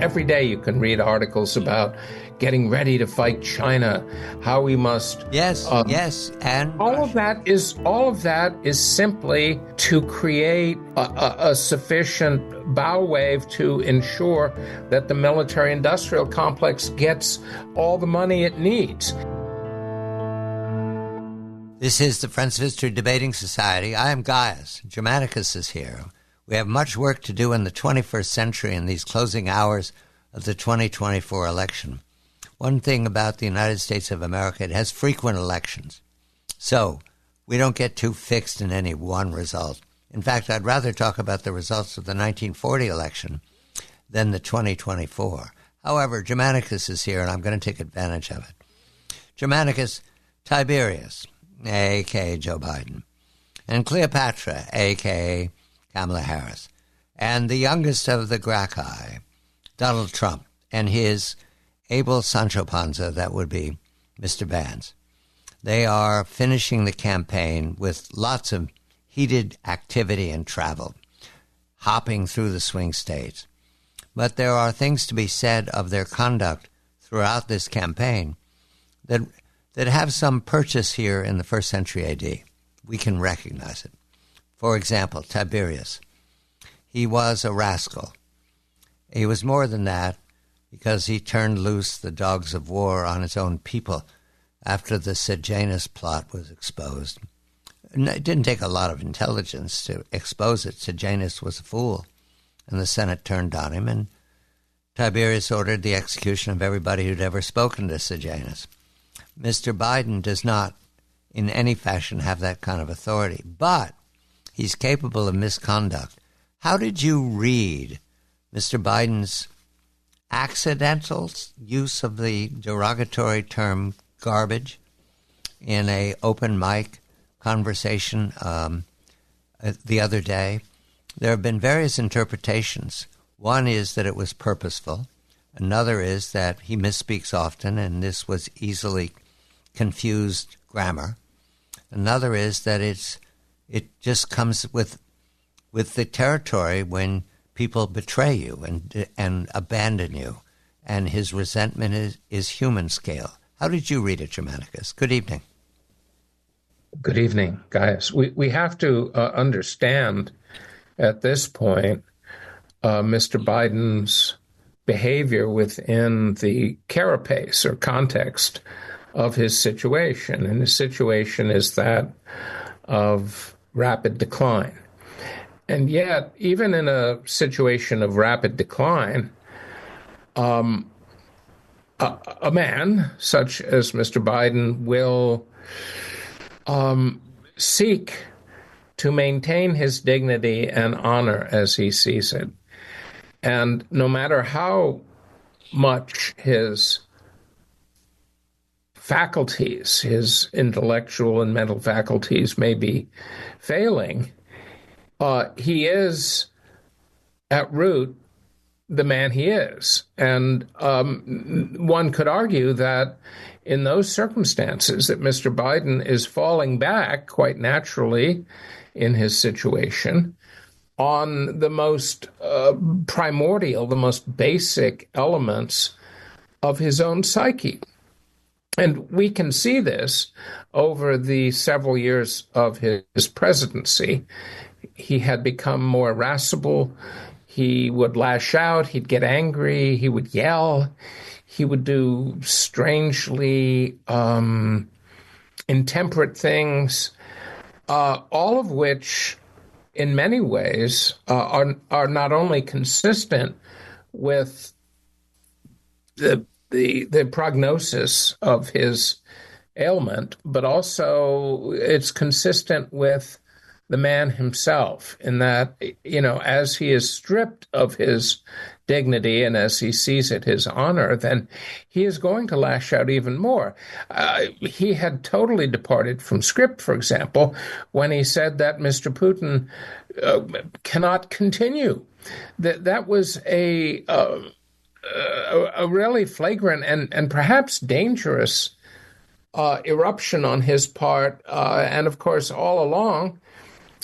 every day you can read articles about getting ready to fight China, how we must... Yes, and all of that is simply to create a sufficient bow wave to ensure that the military-industrial complex gets all the money it needs. This is the Friends of History Debating Society. I am Gaius. Germanicus is here. We have much work to do in the 21st century in these closing hours of the 2024 election. One thing about the United States of America, it has frequent elections. So we don't get too fixed in any one result. In fact, I'd rather talk about the results of the 1940 election than the 2024. However, Germanicus is here, and I'm going to take advantage of it. Germanicus, Tiberius, a.k.a. Joe Biden, and Cleopatra, a.k.a. Kamala Harris, and the youngest of the Gracchi, Donald Trump, and his able Sancho Panza, that would be Mr. Vance. They are finishing the campaign with lots of heated activity and travel, hopping through the swing states. But there are things to be said of their conduct throughout this campaign that have some purchase here in the first century A.D. We can recognize it. For example, Tiberius. He was a rascal. He was more than that because he turned loose the dogs of war on his own people after the Sejanus plot was exposed. It didn't take a lot of intelligence to expose it. Sejanus was a fool, and the Senate turned on him, and Tiberius ordered the execution of everybody who'd ever spoken to Sejanus. Mr. Biden does not in any fashion have that kind of authority, but he's capable of misconduct. How did you read Mr. Biden's accidental use of the derogatory term garbage in an open mic conversation the other day? There have been various interpretations. One is that it was purposeful. Another is that he misspeaks often, and this was easily confused grammar. Another is that it just comes with the territory when people betray you and abandon you, and his resentment is human scale. How did you read it, Germanicus? Good evening. Good evening, Gaius. We have to understand at this point Mr. Biden's behavior within the carapace or context of his situation. And his situation is that of rapid decline. And yet, even in a situation of rapid decline, a man such as Mr. Biden will seek to maintain his dignity and honor as he sees it. And no matter how much his faculties, his intellectual and mental faculties may be failing, he is at root the man he is. And one could argue that in those circumstances that Mr. Biden is falling back quite naturally in his situation on the most primordial, the most basic elements of his own psyche. And we can see this over the several years of his presidency. He had become more irascible. He would lash out. He'd get angry. He would yell. He would do strangely intemperate things, all of which, in many ways, are not only consistent with the prognosis of his ailment, but also it's consistent with the man himself in that, as he is stripped of his dignity and as he sees it his honor, then he is going to lash out even more. He had totally departed from script, for example, when he said that Mr. Putin cannot continue. That was a really flagrant and perhaps dangerous eruption on his part. And of course, all along,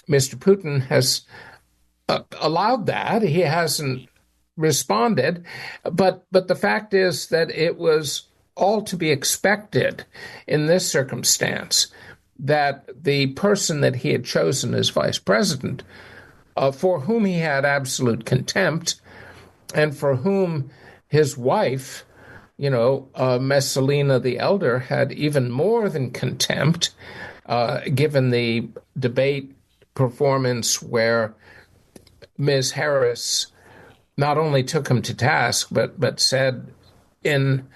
Mr. Putin has allowed that. He hasn't responded. But the fact is that it was all to be expected in this circumstance that the person that he had chosen as vice president, for whom he had absolute contempt, and for whom his wife, Messalina the Elder, had even more than contempt, given the debate performance where Ms. Harris not only took him to task, but said in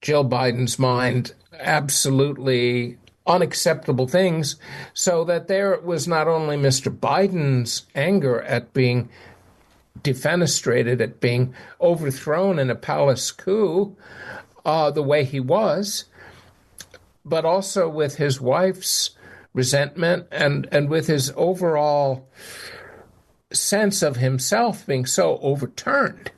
Jill Biden's mind absolutely unacceptable things, so that there was not only Mr. Biden's anger at being defenestrated, at being overthrown in a palace coup the way he was, but also with his wife's resentment and with his overall sense of himself being so overturned,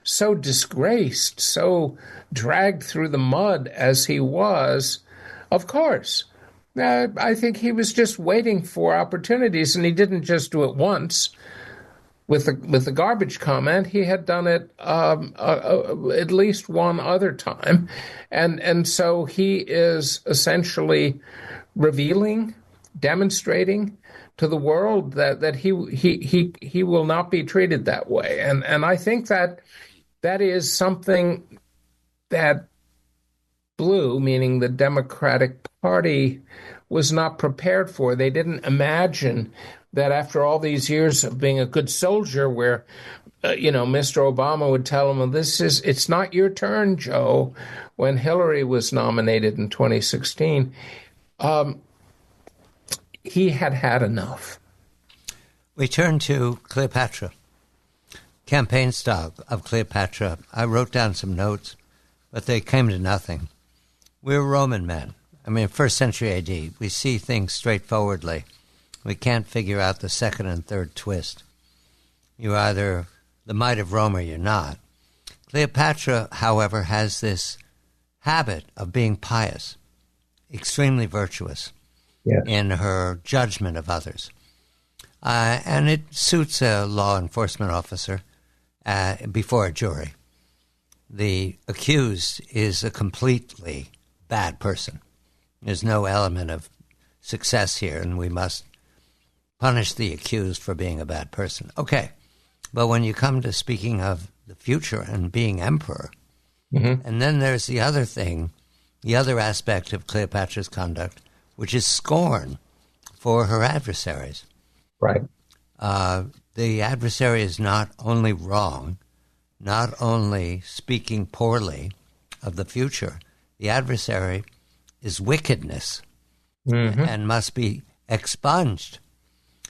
so disgraced, so dragged through the mud as he was. Of course, I think he was just waiting for opportunities, and he didn't just do it once. With the garbage comment, he had done it at least one other time, and so he is essentially revealing, demonstrating to the world that he will not be treated that way, and I think that is something that Blue, meaning the Democratic Party, was not prepared for. They didn't imagine that after all these years of being a good soldier, where Mr. Obama would tell him, well, it's not your turn, Joe, when Hillary was nominated in 2016, he had enough. We turn to Cleopatra, campaign style of Cleopatra. I wrote down some notes, but they came to nothing. We're Roman men. I mean, 1st century AD, we see things straightforwardly. We can't figure out the second and third twist. You're either the might of Rome or you're not. Cleopatra, however, has this habit of being pious, extremely virtuous in her judgment of others. And it suits a law enforcement officer before a jury. The accused is a completely bad person. There's no element of success here, and we must punish the accused for being a bad person. Okay, but when you come to speaking of the future and being emperor, and then there's the other thing, the other aspect of Cleopatra's conduct, which is scorn for her adversaries. Right. The adversary is not only wrong, not only speaking poorly of the future, the adversary is wickedness and must be expunged.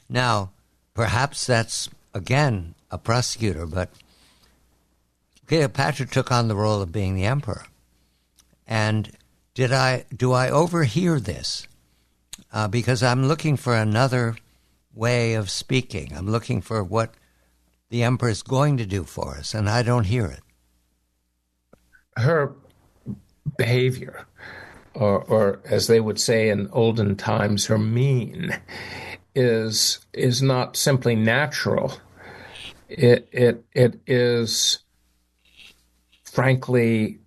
Now, perhaps that's, again, a prosecutor, but Cleopatra took on the role of being the emperor. And do I overhear this? Because I'm looking for another way of speaking. I'm looking for what the emperor is going to do for us, and I don't hear it. Her behavior, or as they would say in olden times, her mien, is not simply natural. It is, frankly,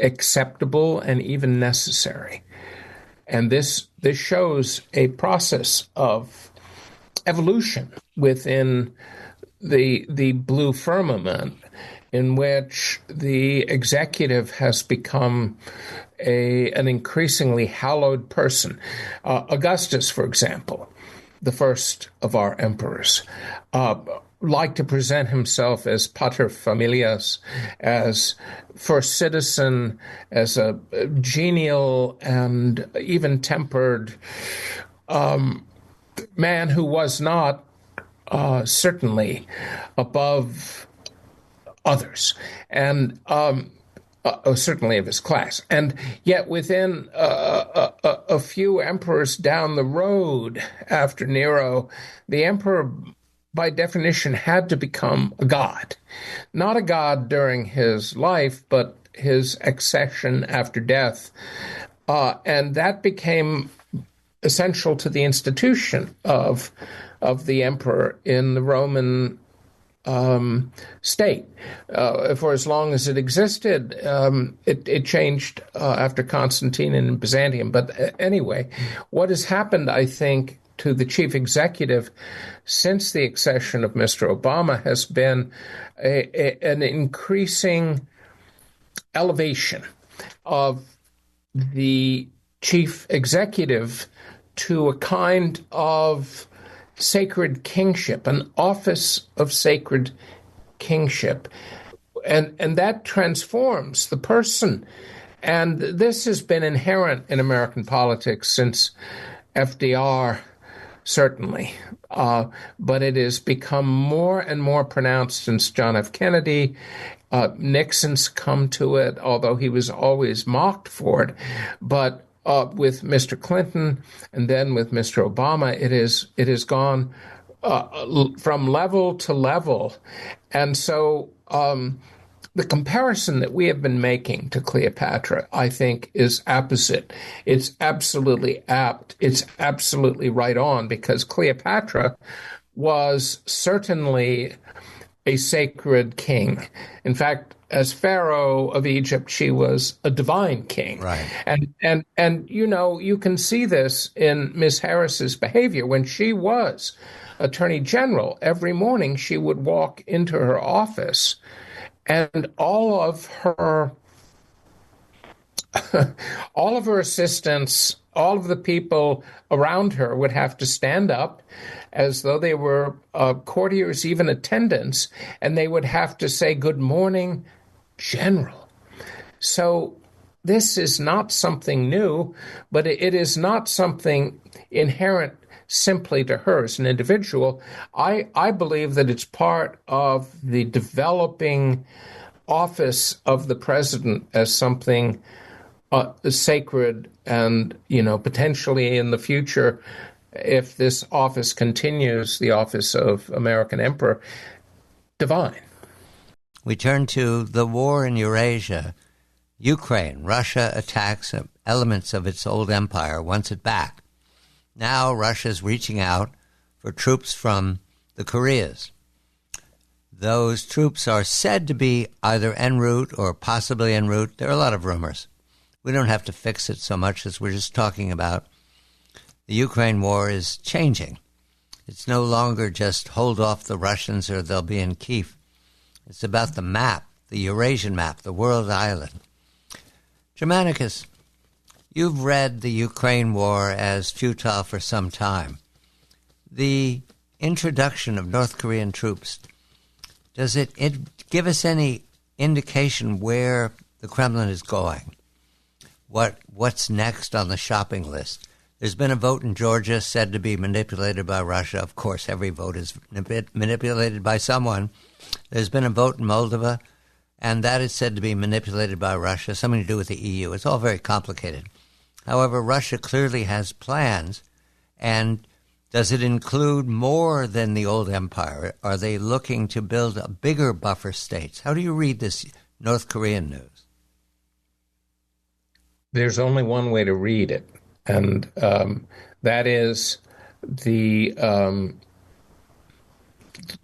acceptable and even necessary. And this shows a process of evolution within the blue firmament, in which the executive has become an increasingly hallowed person. Augustus, for example, the first of our emperors, liked to present himself as pater familias, as first citizen, as a genial and even-tempered man who was not certainly above others, and certainly of his class. And yet within a few emperors down the road after Nero, the emperor, by definition, had to become a god. Not a god during his life, but his accession after death. And that became essential to the institution of the emperor in the Roman state. For as long as it existed, it changed after Constantine and Byzantium. But anyway, what has happened, I think, to the chief executive since the accession of Mr. Obama has been an increasing elevation of the chief executive to a kind of sacred kingship, an office of sacred kingship. And that transforms the person. And this has been inherent in American politics since FDR, certainly. But it has become more and more pronounced since John F. Kennedy. Nixon's come to it, although he was always mocked for it. But with Mr. Clinton and then with Mr. Obama, it has gone from level to level. And so the comparison that we have been making to Cleopatra, I think, is apposite. It's absolutely apt. It's absolutely right on, because Cleopatra was certainly a sacred king. In fact, as Pharaoh of Egypt, she was a divine king. Right. And you know, you can see this in Miss Harris's behavior. When she was Attorney General, every morning she would walk into her office, and all of her assistants, all of the people around her would have to stand up as though they were courtiers, even attendants, and they would have to say, "Good morning, General." So this is not something new, but it is not something inherent simply to her as an individual. I believe that it's part of the developing office of the president as something sacred, and, you know, potentially in the future, if this office continues, the office of American Emperor, divine. We turn to the war in Eurasia. Ukraine. Russia attacks elements of its old empire, wants it back. Now Russia's reaching out for troops from the Koreas. Those troops are said to be either en route or possibly en route. There are a lot of rumors. We don't have to fix it so much as we're just talking about the Ukraine war is changing. It's no longer just hold off the Russians or they'll be in Kiev. It's about the map, the Eurasian map, the world island. Germanicus, you've read the Ukraine war as futile for some time. The introduction of North Korean troops, does it give us any indication where the Kremlin is going? What's next on the shopping list? There's been a vote in Georgia said to be manipulated by Russia. Of course, every vote is manipulated by someone. There's been a vote in Moldova, and that is said to be manipulated by Russia, something to do with the EU. It's all very complicated. However, Russia clearly has plans, and does it include more than the old empire? Are they looking to build a bigger buffer states? How do you read this North Korean news? There's only one way to read it, and that is the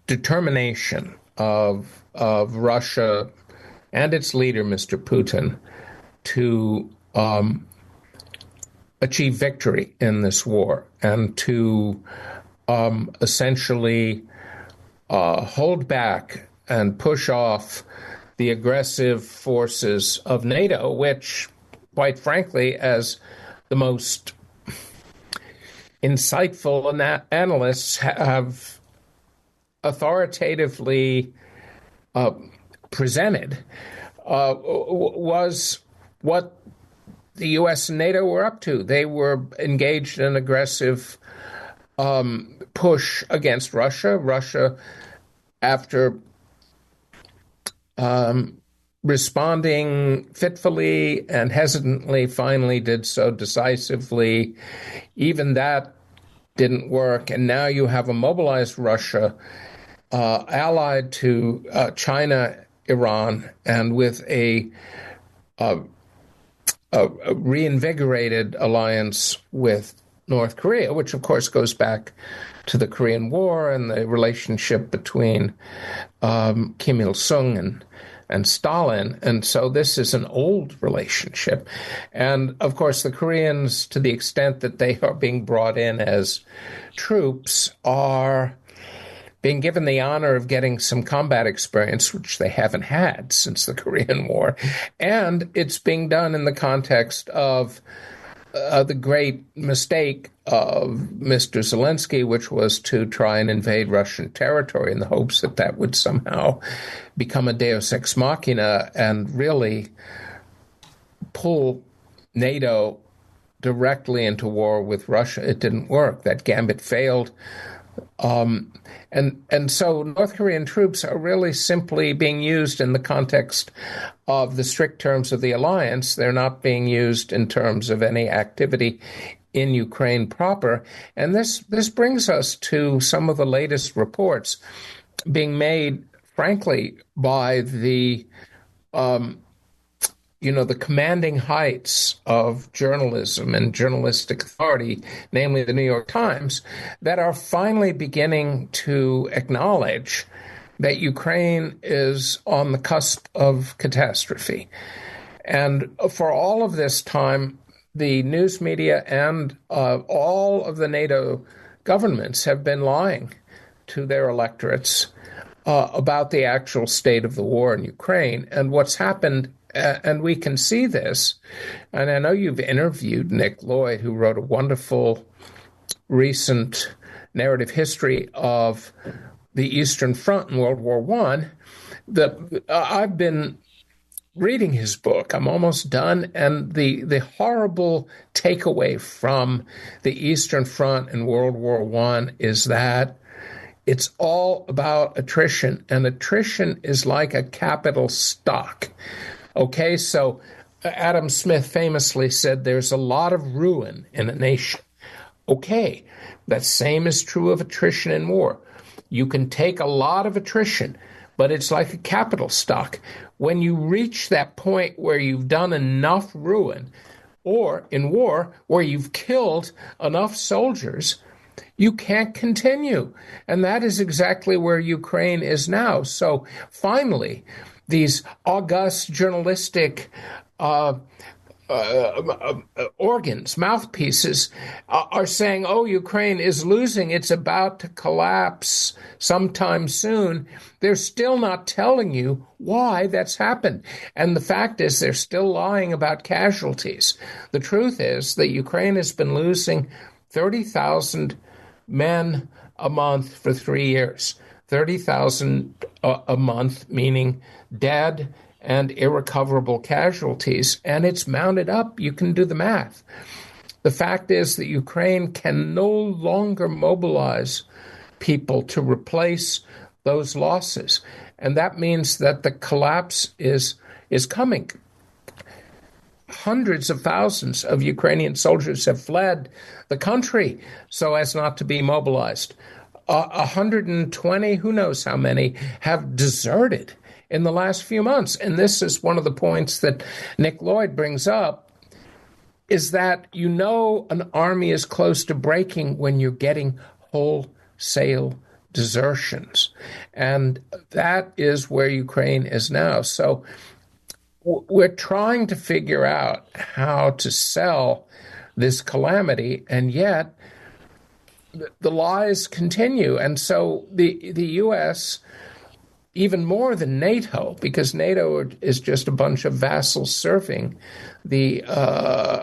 determination of Russia and its leader, Mr. Putin, to achieve victory in this war and to essentially hold back and push off the aggressive forces of NATO, which, quite frankly, as the most insightful analysts have authoritatively presented, was what the U.S. and NATO were up to. They were engaged in an aggressive push against Russia. Russia, after responding fitfully and hesitantly, finally did so decisively. Even that didn't work. And now you have a mobilized Russia allied to China, Iran, and with a reinvigorated alliance with North Korea, which of course goes back to the Korean War and the relationship between Kim Il-sung and Stalin. And so this is an old relationship. And of course, the Koreans, to the extent that they are being brought in as troops, are being given the honor of getting some combat experience, which they haven't had since the Korean War. And it's being done in the context of the great mistake of Mr. Zelensky, which was to try and invade Russian territory in the hopes that that would somehow become a deus ex machina and really pull NATO directly into war with Russia. It didn't work. That gambit failed. And so North Korean troops are really simply being used in the context of the strict terms of the alliance. They're not being used in terms of any activity in Ukraine proper. And this brings us to some of the latest reports being made, frankly, by the the commanding heights of journalism and journalistic authority, namely the New York Times, that are finally beginning to acknowledge that Ukraine is on the cusp of catastrophe. And for all of this time, the news media and all of the NATO governments have been lying to their electorates about the actual state of the war in Ukraine. And what's happened, and we can see this, and I know you've interviewed Nick Lloyd, who wrote a wonderful recent narrative history of the Eastern Front in World War I. I've been reading his book. I'm almost done. And the horrible takeaway from the Eastern Front in World War I is that it's all about attrition, and attrition is like a capital stock. Okay, so Adam Smith famously said there's a lot of ruin in a nation. Okay, that same is true of attrition in war. You can take a lot of attrition, but it's like a capital stock. When you reach that point where you've done enough ruin, or in war, where you've killed enough soldiers, you can't continue. And that is exactly where Ukraine is now. So finally, these august journalistic organs, mouthpieces, are saying, oh, Ukraine is losing, it's about to collapse sometime soon. They're still not telling you why that's happened. And the fact is they're still lying about casualties. The truth is that Ukraine has been losing 30,000 men a month for 3 years. 30,000 a month, meaning dead and irrecoverable casualties, and it's mounted up. You can do the math. The fact is that Ukraine can no longer mobilize people to replace those losses, and that means that the collapse is coming. Hundreds of thousands of Ukrainian soldiers have fled the country so as not to be mobilized. 120, who knows how many, have deserted in the last few months. And this is one of the points that Nick Lloyd brings up, is that an army is close to breaking when you're getting wholesale desertions. And that is where Ukraine is now. So we're trying to figure out how to sell this calamity, and yet the lies continue. And so the U.S., even more than NATO, because NATO is just a bunch of vassals serving the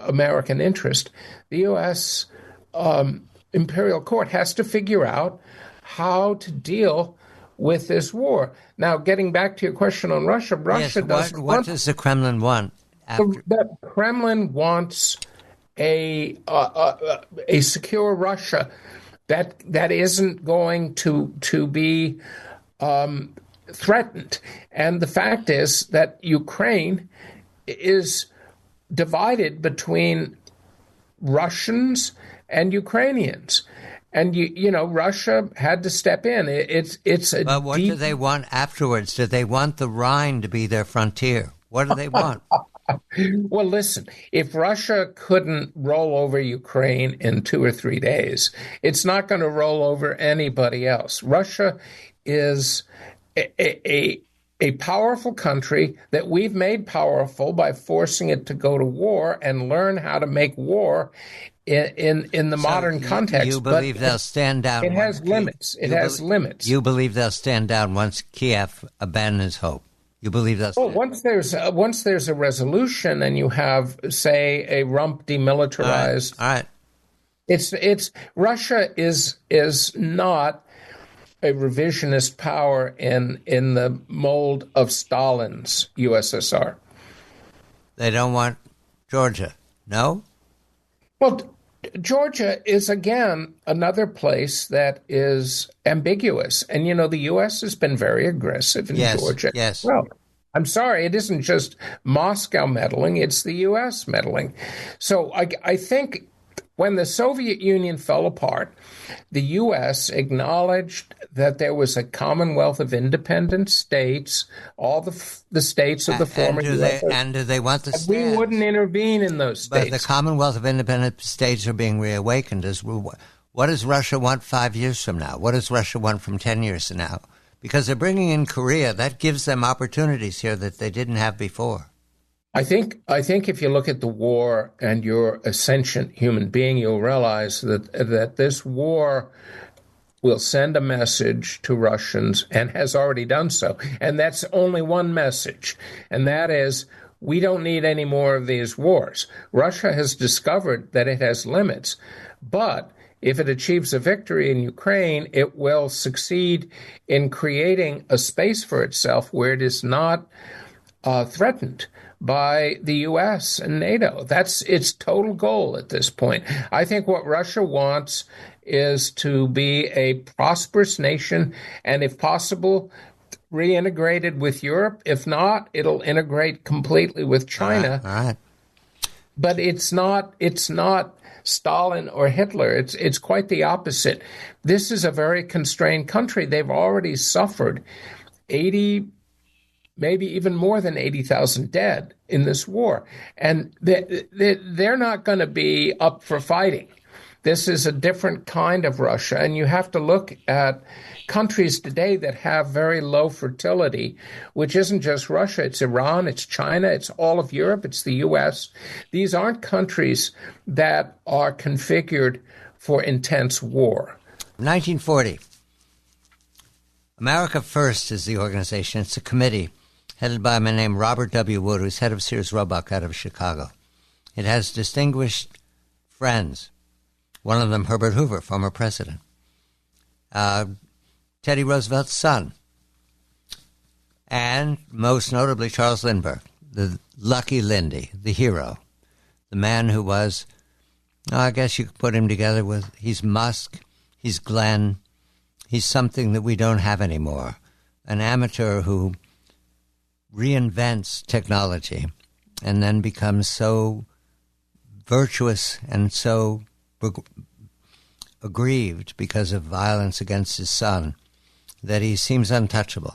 American interest, the U.S. Imperial Court has to figure out how to deal with this war. Now, getting back to your question on Russia, Russia doesn't what does the Kremlin want? The Kremlin wants a secure Russia that isn't going to be threatened. And the fact is that Ukraine is divided between Russians and Ukrainians. And Russia had to step in. But what do they want afterwards? Do they want the Rhine to be their frontier? What do they want? Well, listen, if Russia couldn't roll over Ukraine in 2 or 3 days, it's not going to roll over anybody else. Russia is a powerful country that we've made powerful by forcing it to go to war and learn how to make war in the modern context. You believe they'll stand down? It has limits. It has limits. You believe they'll stand down once Kiev abandons hope? You believe they'll stand down? Once there's a resolution and you have, say, a rump demilitarized. All right. It's Russia is not a revisionist power in the mold of Stalin's USSR. They don't want Georgia, no? Well, Georgia is, again, another place that is ambiguous. And, the U.S. has been very aggressive in Georgia. Yes. Well, I'm sorry, it isn't just Moscow meddling, it's the U.S. meddling. So I think when the Soviet Union fell apart, the U.S. acknowledged that there was a Commonwealth of independent states, all the states of the former U.S. And do they want the states? We wouldn't intervene in those states. But the Commonwealth of independent states are being reawakened. What does Russia want 5 years from now? What does Russia want from 10 years from now? Because they're bringing in Korea. That gives them opportunities here that they didn't have before. I think if you look at the war and you're a sentient human being, you'll realize that this war will send a message to Russians and has already done so. And that's only one message, and that is we don't need any more of these wars. Russia has discovered that it has limits, but if it achieves a victory in Ukraine, it will succeed in creating a space for itself where it is not threatened by the U.S. and NATO. That's its total goal at this point. I think what Russia wants is to be a prosperous nation and, if possible, reintegrated with Europe. If not, it'll integrate completely with China. All right. But it's not Stalin or Hitler. It's quite the opposite. This is a very constrained country. They've already suffered 80, maybe even more than 80,000 dead in this war. And they're not going to be up for fighting. This is a different kind of Russia. And you have to look at countries today that have very low fertility, which isn't just Russia. It's Iran, it's China, it's all of Europe, it's the U.S. These aren't countries that are configured for intense war. 1940. America First is the organization. It's a committee headed by a man named Robert W. Wood, who's head of Sears Roebuck out of Chicago. It has distinguished friends, one of them Herbert Hoover, former president, Teddy Roosevelt's son, and most notably Charles Lindbergh, the lucky Lindy, the hero, the man who was, I guess you could put him together with, he's Musk, he's Glenn, he's something that we don't have anymore, an amateur who reinvents technology and then becomes so virtuous and so aggrieved because of violence against his son that he seems untouchable.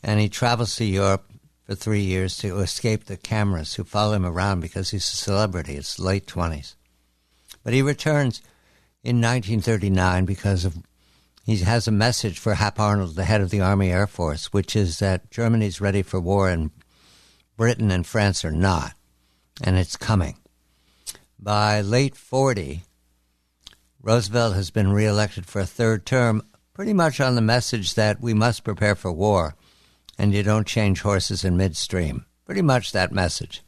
And he travels to Europe for 3 years to escape the cameras who follow him around because he's a celebrity. It's late 20s. But he returns in 1939 because of he has a message for Hap Arnold, the head of the Army Air Force, which is that Germany's ready for war and Britain and France are not, and it's coming. By late 40, Roosevelt has been reelected for a third term, pretty much on the message that we must prepare for war, and you don't change horses in midstream. Pretty much that message.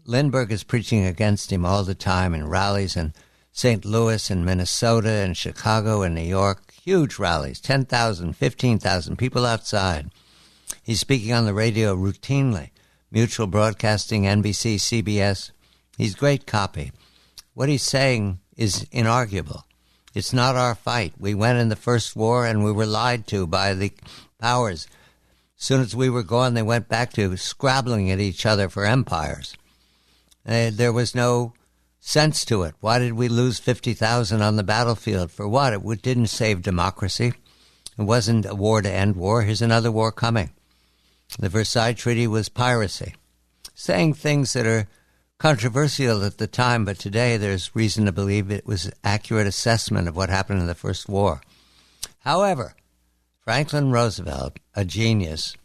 Lindbergh is preaching against him all the time in rallies in St. Louis and Minnesota and Chicago and New York. Huge rallies, 10,000, 15,000 people outside. He's speaking on the radio routinely. Mutual Broadcasting, NBC, CBS. He's great copy. What he's saying is inarguable. It's not our fight. We went in the first war and we were lied to by the powers. As soon as we were gone, they went back to scrabbling at each other for empires. There was no sense to it. Why did we lose 50,000 on the battlefield? For what? It didn't save democracy. It wasn't a war to end war. Here's another war coming. The Versailles Treaty was piracy. saying things that are controversial at the time, but today there's reason to believe it was an accurate assessment of what happened in the First War. However, Franklin Roosevelt, a genius,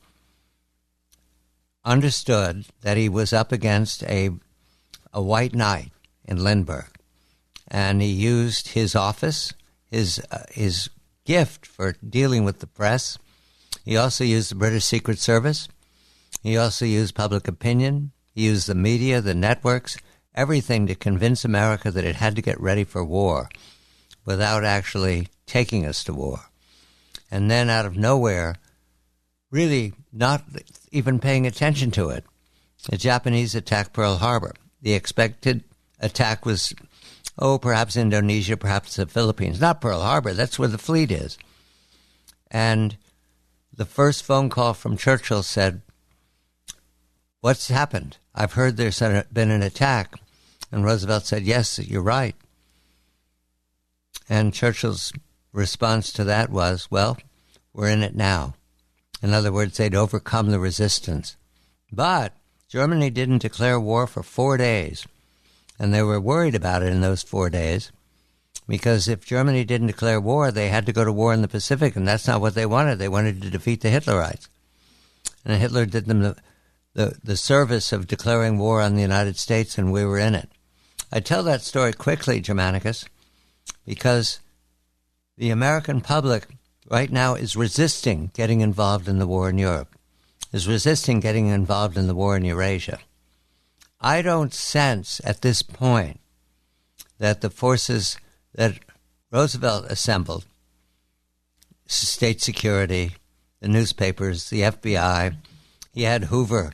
understood that he was up against a white knight in Lindbergh, and he used his office, his gift for dealing with the press. He also used the British Secret Service. He also used public opinion. He used the media, the networks, everything to convince America that it had to get ready for war without actually taking us to war. And then out of nowhere, really not even paying attention to it, the Japanese attacked Pearl Harbor. The expected attack was, perhaps Indonesia, perhaps the Philippines. Not Pearl Harbor, that's where the fleet is. And the first phone call from Churchill said, "What's happened? I've heard there's been an attack." And Roosevelt said, "Yes, you're right." And Churchill's response to that was, "Well, we're in it now." In other words, they'd overcome the resistance. But Germany didn't declare war for 4 days. And they were worried about it in those 4 days, because if Germany didn't declare war, they had to go to war in the Pacific, and that's not what they wanted. They wanted to defeat the Hitlerites. And Hitler did them the service of declaring war on the United States, and we were in it. I tell that story quickly, Germanicus, because the American public right now is resisting getting involved in the war in Europe, is resisting getting involved in the war in Eurasia. I don't sense at this point that the forces that Roosevelt assembled, state security, the newspapers, the FBI, he had Hoover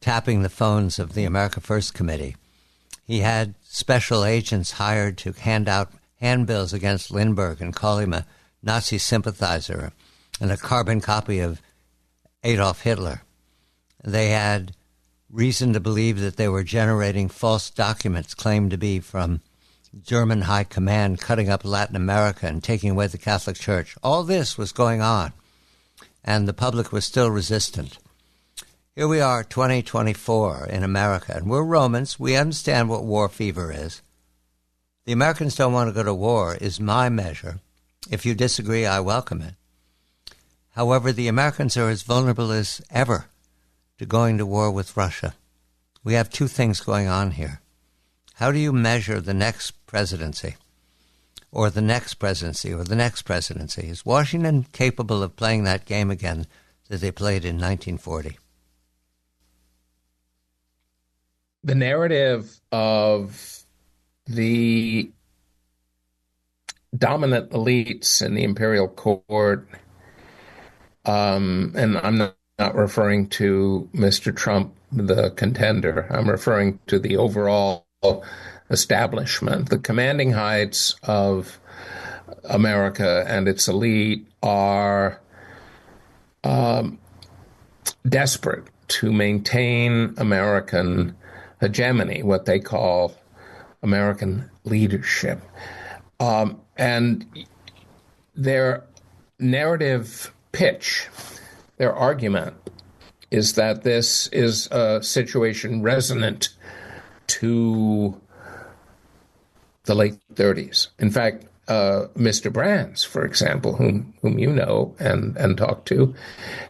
tapping the phones of the America First Committee. He had special agents hired to hand out handbills against Lindbergh and call him a Nazi sympathizer and a carbon copy of Adolf Hitler. They had reason to believe that they were generating false documents claimed to be from German high command, cutting up Latin America and taking away the Catholic Church. All this was going on, and the public was still resistant. Here we are, 2024 in America, and we're Romans. We understand what war fever is. The Americans don't want to go to war is my measure. If you disagree, I welcome it. However, the Americans are as vulnerable as ever to going to war with Russia. We have two things going on here. How do you measure the next presidency, or the next presidency, or the next presidency? Is Washington capable of playing that game again that they played in 1940? The narrative of the dominant elites in the imperial court, and I'm not referring to Mr. Trump, the contender. I'm referring to the overall establishment. The commanding heights of America and its elite are desperate to maintain American hegemony, what they call American leadership. And their narrative pitch, their argument, is that this is a situation resonant to the late 30s. In fact, Mr. Brands, for example, whom you know and talk to,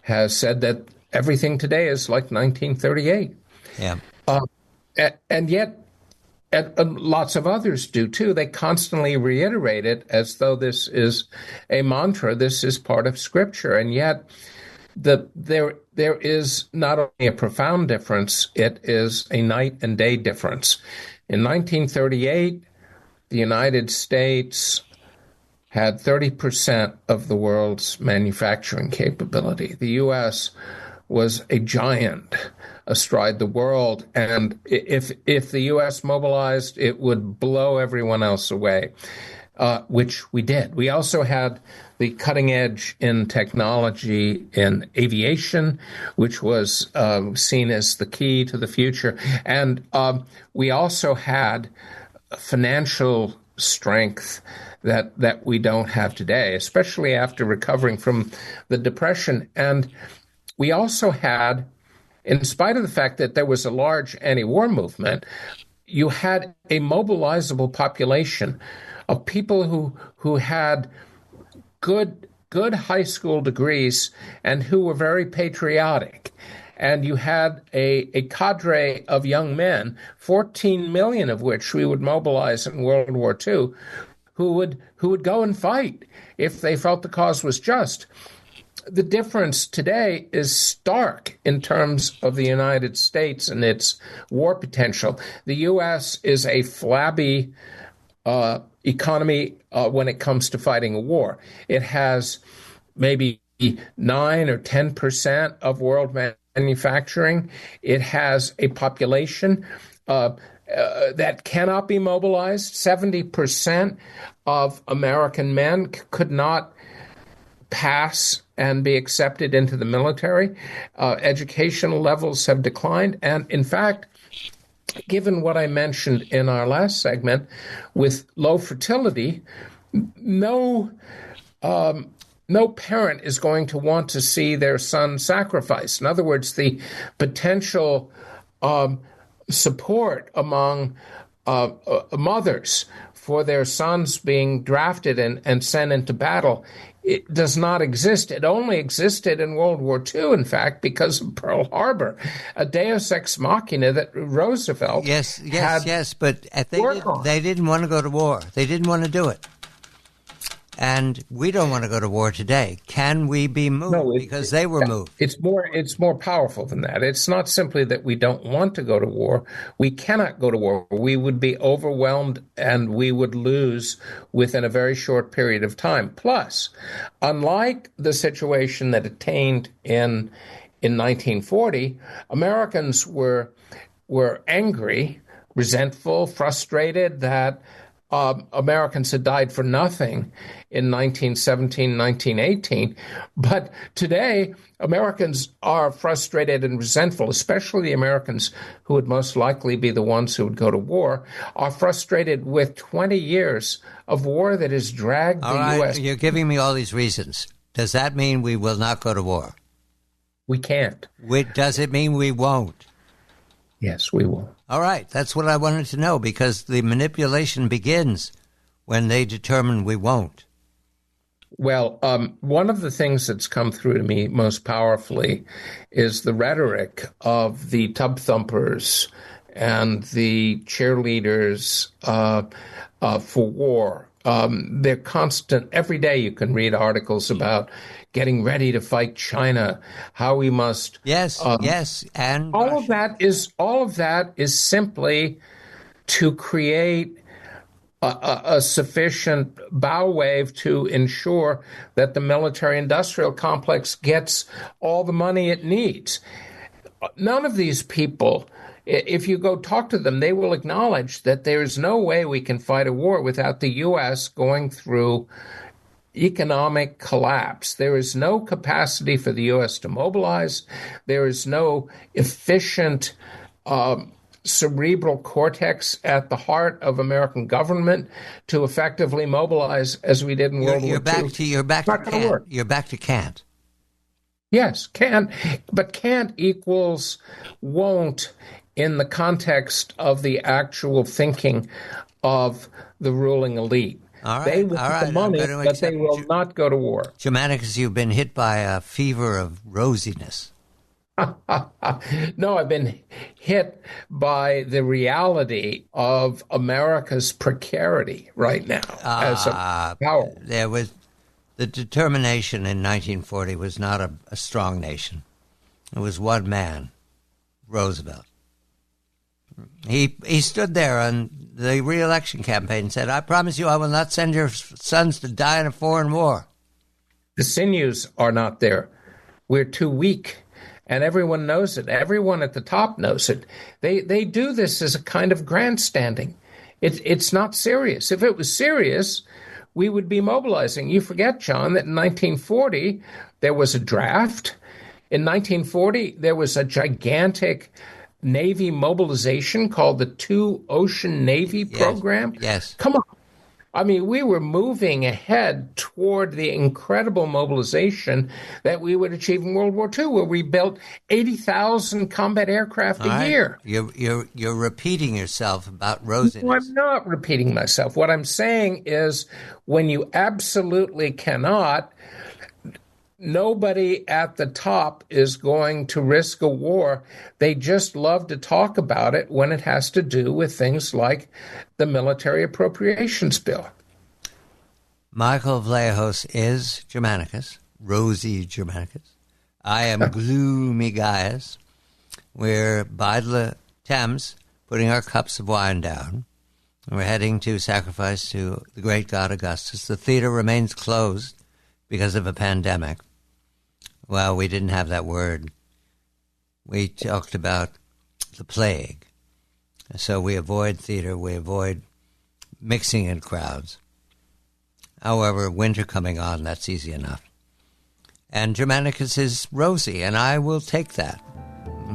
has said that everything today is like 1938. Yeah. And yet, lots of others do too. They constantly reiterate it as though this is a mantra. This is part of Scripture, and yet there is not only a profound difference; it is a night and day difference. In 1938, the United States had 30% of the world's manufacturing capability. The U.S. was a giant astride the world, and if the U.S. mobilized, it would blow everyone else away, which we did. We also had the cutting edge in technology in aviation, which was seen as the key to the future, and we also had financial strength that we don't have today, especially after recovering from the Depression. And we also had in spite of the fact that there was a large anti-war movement, you had a mobilizable population of people who had good high school degrees and who were very patriotic. And you had a cadre of young men, 14 million of which we would mobilize in World War II, who would go and fight if they felt the cause was just. The difference today is stark in terms of the United States and its war potential. The U.S. is a flabby economy when it comes to fighting a war. It has maybe 9 or 10% of world manufacturing. It has a population that cannot be mobilized. 70% of American men could not pass and be accepted into the military. Educational levels have declined. And in fact, given what I mentioned in our last segment, with low fertility, no parent is going to want to see their son sacrificed. In other words, the potential support among mothers for their sons being drafted and sent into battle, it does not exist. It only existed in World War II, in fact, because of Pearl Harbor, a deus ex machina that Roosevelt Yes, but they didn't want to go to war. They didn't want to do it. And we don't want to go to war today. Can we be moved? No, because they were moved. It's more powerful than that. It's not simply that we don't want to go to war. We cannot go to war. We would be overwhelmed and we would lose within a very short period of time. Plus, unlike the situation that attained in 1940, Americans were angry, resentful, frustrated that Americans had died for nothing in 1917, 1918. But today, Americans are frustrated and resentful, especially the Americans who would most likely be the ones who would go to war, are frustrated with 20 years of war that has dragged the U.S. You're giving me all these reasons. Does that mean we will not go to war? We can't. Does it mean we won't? Yes, we will. All right. That's what I wanted to know, because the manipulation begins when they determine we won't. Well, one of the things that's come through to me most powerfully is the rhetoric of the tub thumpers and the cheerleaders for war. They're constant. Every day you can read articles about getting ready to fight China, how we must. Yes, and all of that is simply to create a sufficient bow wave to ensure that the military-industrial complex gets all the money it needs. None of these people, if you go talk to them, they will acknowledge that there is no way we can fight a war without the U.S. going through economic collapse. There is no capacity for the U.S. to mobilize. There is no efficient cerebral cortex at the heart of American government to effectively mobilize as we did in World War II. You're back to can't. Yes, can't. But can't equals won't in the context of the actual thinking of the ruling elite. All right, they want the money, but they will not go to war. Germanicus, you've been hit by a fever of rosiness. No, I've been hit by the reality of America's precarity right now as a power. There was the determination in 1940 was not a strong nation. It was one man, Roosevelt. He stood there on the re-election campaign and said, "I promise you I will not send your sons to die in a foreign war." The sinews are not there. We're too weak. And everyone knows it. Everyone at the top knows it. They do this as a kind of grandstanding. It's not serious. If it was serious, we would be mobilizing. You forget, John, that in 1940, there was a draft. In 1940, there was a gigantic Navy mobilization called the Two Ocean Navy Program. Yes. Come on. I mean, we were moving ahead toward the incredible mobilization that we would achieve in World War II, where we built 80,000 combat aircraft a year. You're repeating yourself about rosiness. No, I'm not repeating myself. What I'm saying is, when you absolutely cannot, nobody at the top is going to risk a war. They just love to talk about it when it has to do with things like the military appropriations bill. Michael Vlahos is Germanicus, rosy Germanicus. I am gloomy Gaius. We're by the Thames, putting our cups of wine down. We're heading to sacrifice to the great god Augustus. The theater remains closed because of a pandemic. Well, we didn't have that word. We talked about the plague. So we avoid theater, we avoid mixing in crowds. However, winter coming on, that's easy enough. And Germanicus is rosy, and I will take that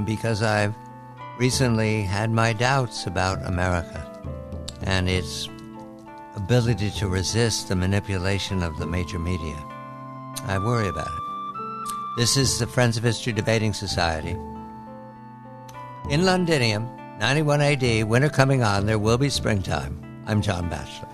because I've recently had my doubts about America and its ability to resist the manipulation of the major media. I worry about it. This is the Friends of History Debating Society. In Londinium, 91 AD, winter coming on, there will be springtime. I'm John Batchelor.